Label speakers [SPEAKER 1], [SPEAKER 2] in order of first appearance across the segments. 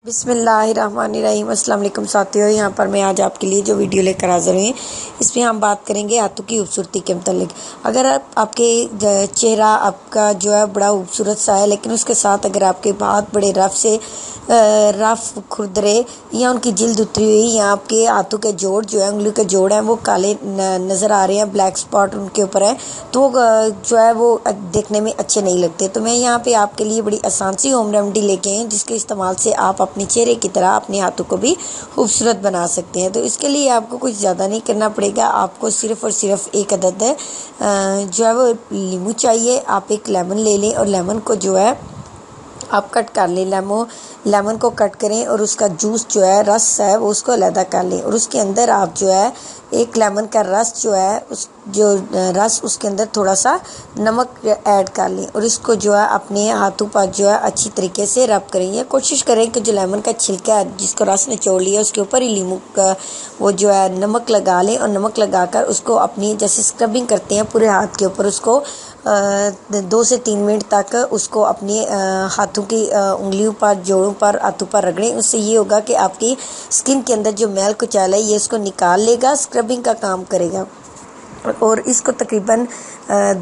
[SPEAKER 1] बिस्मिल्लाहिर्रहमानिर्रहीम। अस्सलाम वालेकुम साथियों, यहाँ पर मैं आज आपके लिए जो वीडियो लेकर हाज़िर हुई, इसमें हम बात करेंगे हाथों की खूबसूरती के मतलब। अगर आपके चेहरा आपका जो है बड़ा खूबसूरत सा है, लेकिन उसके साथ अगर आपके हाथ बड़े रफ़ खुरदरे या उनकी जिल्द उतरी हुई या आपके हाथों के जोड़ जो है, उंगलियों के जोड़ हैं वो काले नज़र आ रहे हैं, ब्लैक स्पॉट उनके ऊपर है, तो जो है वो देखने में अच्छे नहीं लगते। तो मैं यहाँ पे आपके लिए बड़ी आसान सी होम रेमेडी लेके आई हूँ, जिसके इस्तेमाल से आप अपने चेहरे की तरह अपने हाथों को भी खूबसूरत बना सकते हैं। तो इसके लिए आपको कुछ ज़्यादा नहीं करना पड़ेगा। आपको सिर्फ़ और सिर्फ एक अदद जो है वो नींबू चाहिए। आप एक लेमन ले लें और लेमन को जो है आप कट कर लें। लेमन को कट करें और उसका जूस जो है, रस है, वो उसको अलहदा कर लें। और उसके अंदर आप जो है एक लेमन का रस जो है, उस जो रस उसके अंदर थोड़ा सा नमक ऐड कर लें और इसको जो है अपने हाथों पर जो है अच्छी तरीके से रब करें। कोशिश करें कि जो लेमन का छिलका है जिसको रस निचोड़ लिया, उसके ऊपर ही नींबू का वो जो है नमक लगा लें और नमक लगाकर उसको अपनी जैसे स्क्रबिंग करते हैं पूरे हाथ के ऊपर, उसको 2 से 3 मिनट तक उसको अपने हाथों की उंगलियों पर, जोड़ों पर, हाथों पर रगड़ें। उससे ये होगा कि आपकी स्किन के अंदर जो मैल कुचैल है ये इसको निकाल लेगा, स्क्रबिंग का काम करेगा। और इसको तकरीबन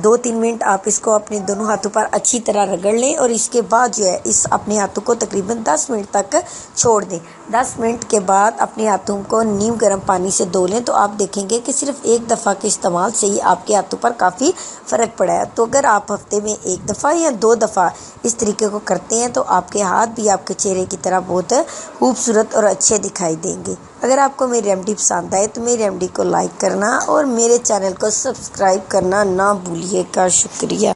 [SPEAKER 1] 2-3 मिनट आप इसको अपने दोनों हाथों पर अच्छी तरह रगड़ लें और इसके बाद जो है इस अपने हाथों को तकरीबन 10 मिनट तक छोड़ दें। 10 मिनट के बाद अपने हाथों को नीम गर्म पानी से धो लें, तो आप देखेंगे कि सिर्फ एक दफ़ा के इस्तेमाल से ही आपके हाथों पर काफ़ी फ़र्क पड़ा है। तो अगर आप हफ्ते में 1 दफ़ा या 2 दफ़ा इस तरीके को करते हैं तो आपके हाथ भी आपके चेहरे की तरह बहुत खूबसूरत और अच्छे दिखाई देंगे। अगर आपको मेरी रेमेडी पसंद आए तो मेरी रेमेडी को लाइक करना और मेरे चैनल को सब्सक्राइब करना ना भूलिएगा। शुक्रिया।